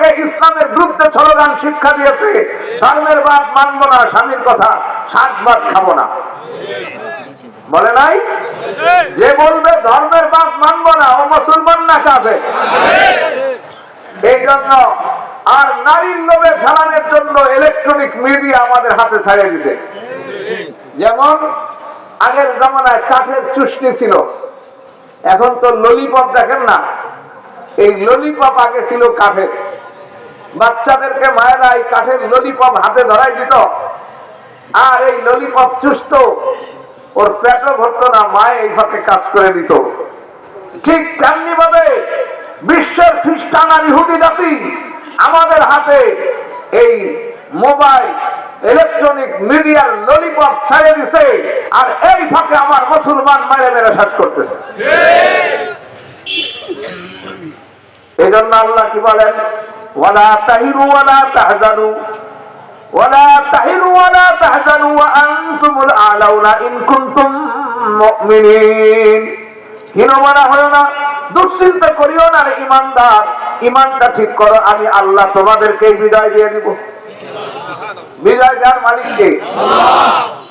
আমাদেরকে ইসলামের বিরুদ্ধে স্লোগান শিক্ষা দিয়েছে, ধর্মের বাদ মানবো না, স্বামীর কথা শাক ভাত খাবো না, বলে নাই? যে বলবে ধর্মের বাদ মানবো না, ও মুসলমান না কাফের? এই জন্য আর নারীর লোভে ফেলানোর জন্য ইলেকট্রনিক মিডিয়া আমাদের হাতে ছাড়িয়ে দিছে। যেমন আগের জামানায় কাঠের চুষ্টি ছিল, এখন তো ললিপপ দেখেন না, এই ললিপপ আগে ছিল কাঠের। বাচ্চাদেরকে মায়েরা এই কাঠের ললিপপ হাতে ধরাই দিত, আর এই ললিপপ চুষত, ওর পেটও ভরতো না, মায়ে এই ফাঁকে কাজ করে দিত। ঠিক তেমনি ভাবে বিশ্বের খ্রিস্টান আর ইহুদি জাতি আমাদের হাতে এই মোবাইল ইলেকট্রনিক মিডিয়ার ললিপপ ছেড়ে দিছে, আর এই ফাঁকে আমার মুসলমান মায়ের মেরে শেষ করতেছে। এই জন্য আল্লাহ কি বলেন? ওয়ালা তাহিরু ওয়ালা তাহজানু ওয়ালা তাহিরু ওয়ালা তাহজানু ওয়া আনতুমুল আলাউনা ইন কুনতুম মুমিনিন। হীনমনা হয়ো না, দুশ্চিন্তা করিও না রে ঈমানদার, ঈমানটা ঠিক করো, আমি আল্লাহ তোমাদেরকে বিজয় দিয়ে দিব। বিজয় যার মালিককে।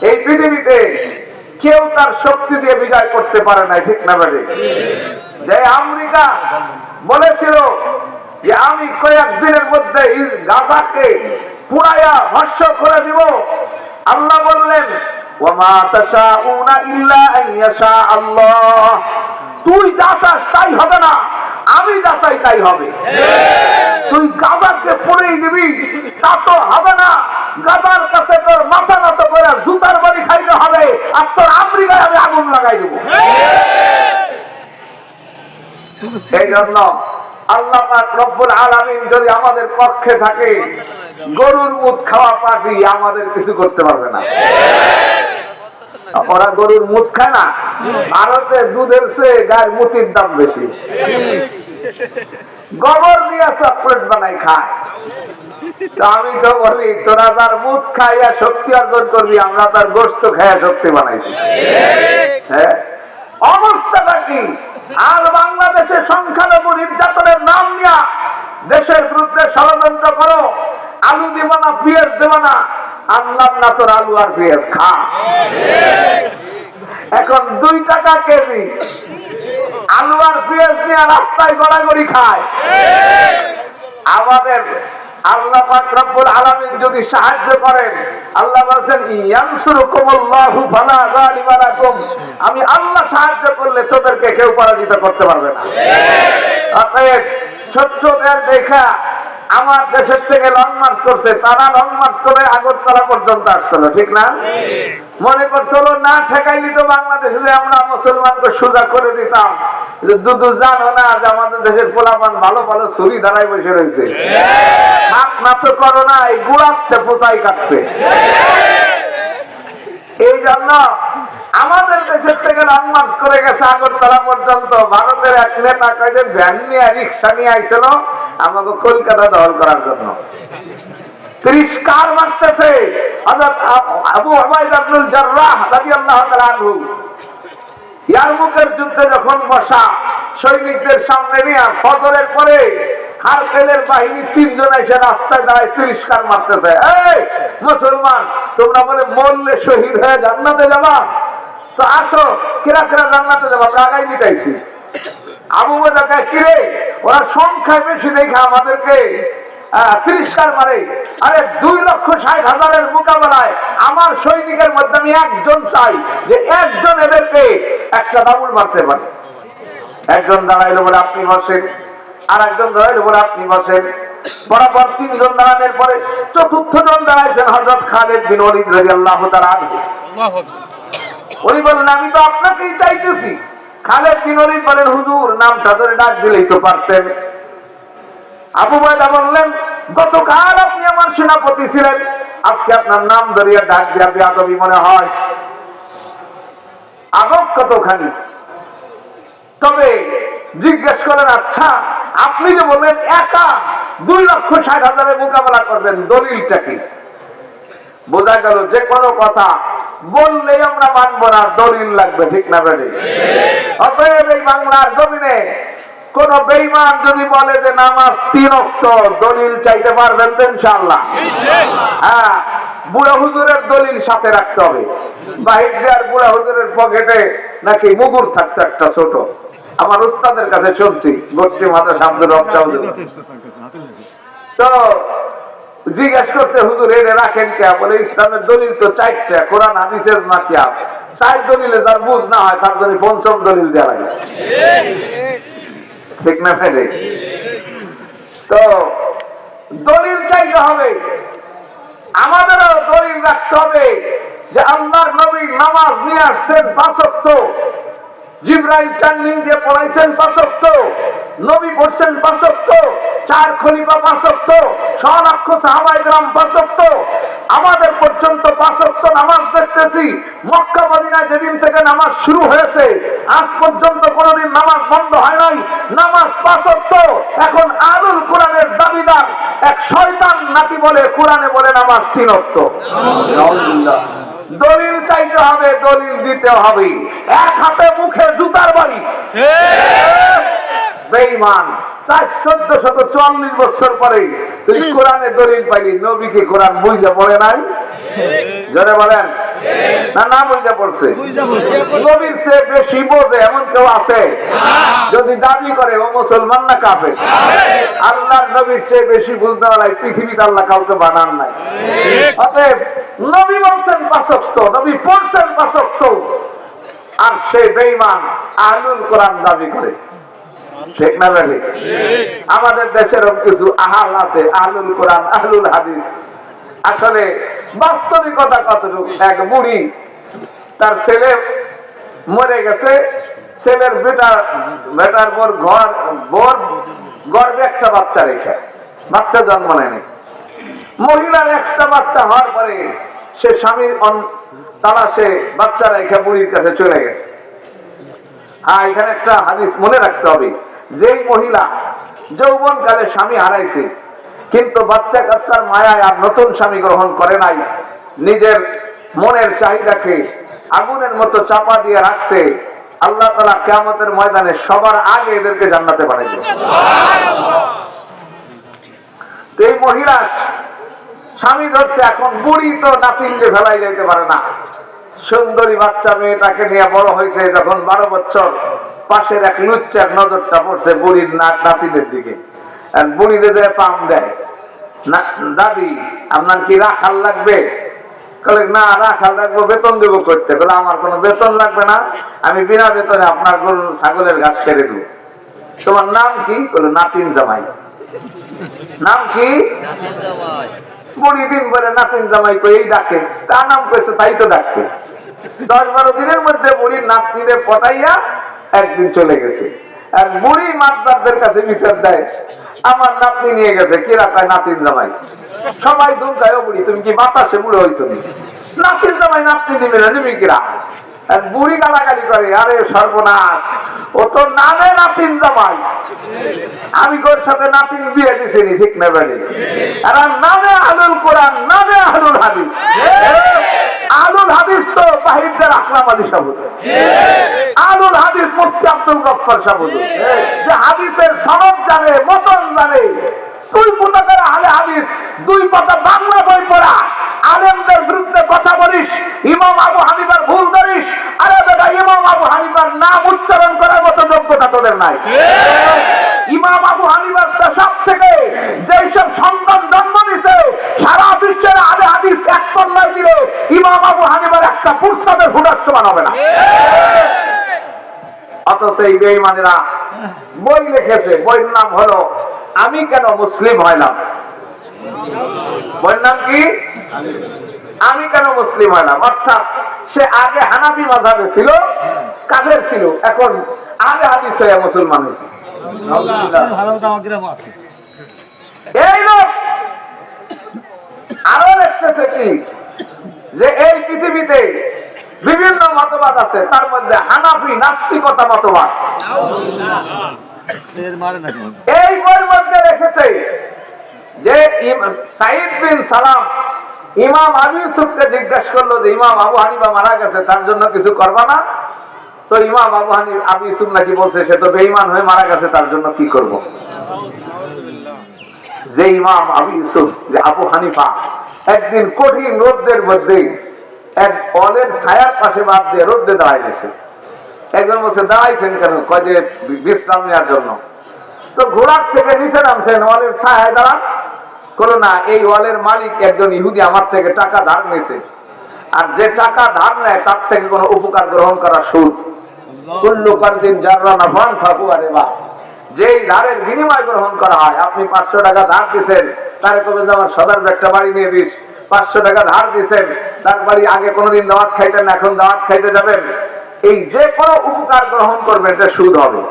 এই পৃথিবীতে কেউ তার শক্তি দিয়ে বিজয় করতে পারে না, ঠিক না ভাই? যে আমেরিকা বলেছিল যে আমি কয়েক দিনের মধ্যে গাজাকে পুরাইয়া ভস্ম করে দিব, আল্লাহ বললেন ওয়ামা তাশাউনা ইল্লা আন ইয়াশা আল্লাহ, তুই যা চাস তাই হবে না, আমি যা চাই তাই হবে। তুই গাজাকে পুড়িয়ে দিবি তা তো হবে না, গাজার কাছে তোর মাথা নত করে জুতার বাড়ি খাইতে হবে, আর তোর আমেরিকায় আমি আগুন লাগাই দেব। এই জন্য আল্লাহ পাক রব্বুল আলামিন যদি আমাদের পক্ষে থাকে, গরুর মুখ খাওয়া পার্টি আমাদের কিছু করতে পারবে না। ওরা গরুর মুখ খায় না, ভারতে দুধের চেয়ে গায়ের মুতির দাম বেশি, গোবর দিয়ে চকলেট বানাই খায়। তো আমি তো বলি তোরা তার মুখ খাইয়া শক্তি অর্জন করবি, আমরা তার গোস্ত খাইয়া শক্তি বানাইছি। হ্যাঁ, অবস্থাটা কি? আর বাংলাদেশের সংখ্যালঘু নির্যাতনের নাম নিয়া দেশের বিরুদ্ধে ষড়যন্ত্র করো, আলু দেব না পেঁয়াজ দেব না, আনলাম না তোর আলু আর পেঁয়াজ খা। এখন 2 টাকা কেজি আলু আর পেঁয়াজ নিয়ে রাস্তায় গড়াগড়ি খায়। আমাদের আল্লাহ পাক রব্বুল আলামিন যদি সাহায্য করেন, আল্লাহ বলেন ইয়ানসুরুকুমুল্লাহু ফালা গালিবা লাকুম, আমি আল্লাহ সাহায্য করলে তোদেরকে কেউ পরাজিত করতে পারবে না। অতএব শত্রুদের দেখা আমার দেশের থেকে লং মার্চ করছে, তারা লং মার্চ করে আগরতলা পর্যন্ত আসছিল, ঠিক না? মনে করছিল না ঠেকাইলি তো বাংলাদেশে যে আমরা মুসলমানকে সোজা করে দিতাম। দুদু জানো না যে আমাদের দেশের পোলাপান ভালো ভালো ছুরি ধারায় বসে রয়েছে, হাত না তো করো না, এই গুড়াচ্ছে পোচাই কাটছে। এই জন্য আমাদের দেশের থেকে লং মার্চ করে গেছে আগরতলা পর্যন্ত। ভারতের এক নেতা কয় যে ভ্যান নিয়ে রিক্সা নিয়ে আইছিল আমাকে কলকাতা দখল করার জন্য। 30 কার মারতেছে হযরত আবু উবাইদা ইবনুল জাররাহ রাদিয়াল্লাহু তাআলা আনহু। ইয়ারমুকের যুদ্ধে যখন বসা সৈনিকদের সামনে নিয়ে ফজরের পরে হারকেলের বাহিনী 3 জন এসে রাস্তায় দাঁড়ায় 30 কার মারতেছে। এই মুসলমান, তোমরা বলে মরলে শহীদ হয়ে জান্নাতে যাবা, তো আসো কিরা কিরা জান্নাতে যাবা, আমরা আগাই দিতেছি। আবু উবাইদা কয় কিরে, ওরা সংখ্যায় বেশি দেখে আমাদেরকে 30 কার মারে। আরে 2,60,000-এর মোকাবেলায় আমার সৈনিকের মধ্যে আমি একজন চাই যে একজন এদেরকে একটা দাবুল মারতে পারে। একজন দাঁড়াইলো বলে আপনি বসেন, আর একজন দাঁড়াইলো বলে আপনি বসেন। বরাবর 3 জন দাঁড়ানোর পরে 4র্থ জন দাঁড়াইছেন হযরত খালিদ বিন ওয়ালিদ রাদিয়াল্লাহু তাআলা আনহু। উনি বললেন আমি তো আপনাকেই চাইতেছি। খালিদ বিন ওয়ালিদ বলেন হুজুর নামটা ধরে ডাক দিলেই তো পারতেন। আবু উবাইদা বললেন গতকাল আপনি আমার সেনাপতি ছিলেন, আজকে আপনার নাম ধরিয়া ডাক দিয়া বেয়াদবি মনে হয়। আদব কতখানি। তবে জিজ্ঞেস করেন আচ্ছা আপনি যে বললেন একা 2,60,000-এর মোকাবেলা করবেন, দলিলটা কি? বোঝা গেল যে কোনো কথা বললেই আমরা মানব না, দলিল লাগবে, ঠিক না বেড়ে? অতএব এই বাংলার জমিনে কোন বেঈমান যদি বলে যে নামাজ 3 ওয়াক্ত, দলিল চাইতে পারবেন তো ইনশাআল্লাহ? হ্যাঁ, বুড়া হুজুরের দলিল সাথে রাখতে হবে। বাহির দেওয়ার বুড়া হুজুরের পকেটে নাকি মুগুর থাকতো একটা ছোট, আমার উস্তাদের কাছে শুনছি, গোষ্ঠী মাদ্রাসা আব্দুর রব চৌধুরী। তো জিজ্ঞাসা করছে, হুজুর এটা রাখেন কে? বলে ইসলামের দলিল তো 4টা, কোরআন হাদিসের নাকি আছে, 4 দলিলে যার বুঝ না হয় তার জন্য 5ম দলিল দেওয়া লাগে। ঠিক না ভাই? তো দলিল চাইতে হবে, আমাদেরও দলিল রাখতে হবে যে আল্লাহর নবী নামাজ নিয়ে আসছেন 5 ওয়াক্ত, জিবরাইল টার্নিং দিয়ে পড়াইছেন 5 ওয়াক্ত, নবী পড়ছেন 5 ওয়াক্ত, 4 খলিফা 5 ওয়াক্ত, 100 লক্ষ সাহাবায়ে কেরাম 5 ওয়াক্ত, আমাদের পর্যন্ত 5 ওয়াক্ত নামাজ দেখতেছি। মক্কা মদিনায় যেদিন থেকে নামাজ শুরু হয়েছে আজ পর্যন্ত কোনদিন নামাজ বন্ধ হয় নাই, নামাজ 5 ওয়াক্ত। এখন আলুল কোরআনের দাবিদার এক শয়তান নাকি বলে কোরআনে বলে নামাজ 3 ওয়াক্ত। নাউজুবিল্লাহ। দলিল চাইতে হবে, দলিল দিতে হবে, এক হাতে মুখে জুতার বাড়ি। বেঈমান 1444 বছর পরে তুই কোরআনে দলিল পাইলি, নবীকে কোরআন বুঝে পড়ে নাই? জোরে বলেন না, না বুঝে পড়ছে? নবীর চেয়ে বেশি বোঝে এমন কেউ আছে? যদি দাবি করে ও মুসলমান না কাফের? আল্লাহর নবীর চেয়ে বেশি বুঝতে পারাই পৃথিবীতে আল্লাহ কাউকে বানান নাই। অতএব নবী বলছেন 5 ওয়াক্ত, নবী পড়ছেন 5 ওয়াক্ত, আর সে বেঈমান আহলুল কোরআন দাবি করে। ঠিক না ভাই? আমাদের দেশের কিছু আহাল আছে, আহলুল কোরআন, আহলুল হাদিস। আসলে বাস্তবিকতা কতটুকু? এক বুড়ি, তার ছেলে মরে গেছে, ছেলের বেটার পর গর্বে একটা বাচ্চা রেখে, বাচ্চা জন্ম নেয়নি। মহিলার একটা বাচ্চা হওয়ার পরে সে স্বামীর তালাশে বাচ্চা রেখে বুড়ির কাছে চলে গেছে। হ্যাঁ, এখানে একটা হাদিস মনে রাখতে হবে, যেই মহিলা যৌবন কালে স্বামী হারাইছে কিন্তু বাচ্চা কাচ্চার মায়ায় আর নতুন স্বামী গ্রহণ করে নাই, নিজের মনের চাহিদাকে আগুনের মতো চাপা দিয়ে রাখছে, আল্লাহ তাআলা কিয়ামতের ময়দানে সবার আগে এদেরকে জান্নাতে পাঠাবে। এই মহিলা স্বামী ধরছে, এখন বুড়ি তো নাতিনকে ফেলাই যাইতে পারে না, সুন্দরী বাচ্চা মেয়েটাকে নিয়ে বড় হয়েছে যখন 12 বছর, পাশের এক লুচ্চার নজরটা পড়ছে বুড়ির নাতিনের দিকে, আর বুড়িতে যে পাম দেয়, দাদি আপনার কি রাখাল লাগবে? বলে না, রাখাল লাগবে, বেতন দেবো করতে। বলে আমার কোনো বেতন লাগবে না, আমি বিনা বেতনে আপনার গরু ছাগলের ঘাস কেড়ে দেবো। তোমার নাম কি? বলে নাতিন জামাই। নাম কি? বুড়ি দিন বলে নাতিন জামাই এই ডাকে, তার নাম কইছে তাই তো ডাকবে। 10-12 দিনের মধ্যে বুড়ির নাতনিরে পটাইয়া একদিন চলে গেছে। আর বুড়ি মাতবারদের কাছে বিচার দেয়, আমার নাতনি নিয়ে গেছে। কিরা কয় নাতিন জামাই। সবাই দুম যায়, ও বুড়ি তুমি কি বাতাসে বুড়ো হয়েছ? নাতিন জামাই নাতনি নিবে না, নিবি কিরা? আর বুড়ি গালাগালি করে, আরে সর্বনাশ, ও তো নামে নাতিন জামাই, আমি ওর সাথে নাতিন বিয়ে দিছি, ঠিক না বেড়ে? আর নামে আহলুল কোরআন, নামে আহলুল হাদিস। আহলুল হাদিস তো বাহিরদের আকরাম আলী সাহুদ, আহলুল হাদিস মুফতি আব্দুল গফফার সাহুদ, যে হাদিসের সনদ জানে, মতন জানে। তুই পুতাকার আহলে হাদিস, 2 পাতা বাংলা বই পড়া, আলেমদের বিরুদ্ধে কথা বলিস, ইমাম আবু হানিফার ভুল ধরিস, আরে বেটা ইমাম আবু হানিফার নাম উচ্চারণ করার মতো যোগ্যতা তোদের নাই। ইমাম আবু হানিফার সব থেকে যেসব সন্তান জন্ম দিছে সারা বিশ্বের আহলে হাদিস এক কন্যায় দিল, ইমাম আবু হানিফার একটা পুরস্কারের হুডার সমান হবে না। অথচ এই বেঈমানেরা বই লিখেছে, বইয়ের নাম হলো আমি কেন মুসলিম হইলাম। বইয়ের নাম কি? আমি কেন মুসলিম হইলাম। অর্থাৎ সে আগে হানাফি মাযহাবে ছিল, কাফের ছিল, এখন আহলে হাদিস হয়ে মুসলমান হয়েছে। এই লোক আরো লিখতেছে কি, যে এই পৃথিবীতে বিভিন্ন মতবাদ আছে, তার মধ্যে হানাফি নাস্তিকতা মতবাদ। এই বইয়ের মধ্যে রেখেছে যে সাইদ বিন সালাম ইমাম আবু ইউসুফকে জিজ্ঞাসা করলো যে ইমাম আবু হানিফা মারা গেছে, তার জন্য কিছু করবা না? তো ইমাম আবু ইউসুফ নাকি বলছে সে তো বেঈমান হয়ে মারা গেছে, তার জন্য কি করব? যে ইমাম আবু ইউসুফ, যে আবু হানিফা একদিন কঠিন রোদ্রের মধ্যে এক ফলের ছায়ার পাশে বাদ দিয়ে রোদ্রে দাঁড়াই গেছে। একজন বলছে দাঁড়াইছেন কেন? কয় যে বিশ্রাম নেওয়ার জন্য। তো ঘোড়ার থেকে নিচে নামছেন, ওয়ালের ছায়ায় দাঁড়ান। বলো না, এই ওয়ালের মালিক একজন ইহুদি আমার থেকে টাকা ধার নিয়েছে, আর যে টাকা ধার নেয় তার থেকে কোনো উপকার গ্রহণ করা সুদ। কুল্লু কারদিন জাররা নাফান ফাকুয়া রিবা। যেই ধারের বিনিময় গ্রহণ করা হয়, আপনি 500 টাকা ধার দিচ্ছেন, তারে কবে আমার সদর একটা বাড়ি নিয়ে দিস। 500 টাকা ধার দিচ্ছেন, তার বাড়ি আগে কোনোদিন দাওয়াত খাইতেন, এখন দাওয়াত খাইতে যাবেন। এই যে কোনো উপকার গ্রহণ করবেন, এটা সুদ হবে।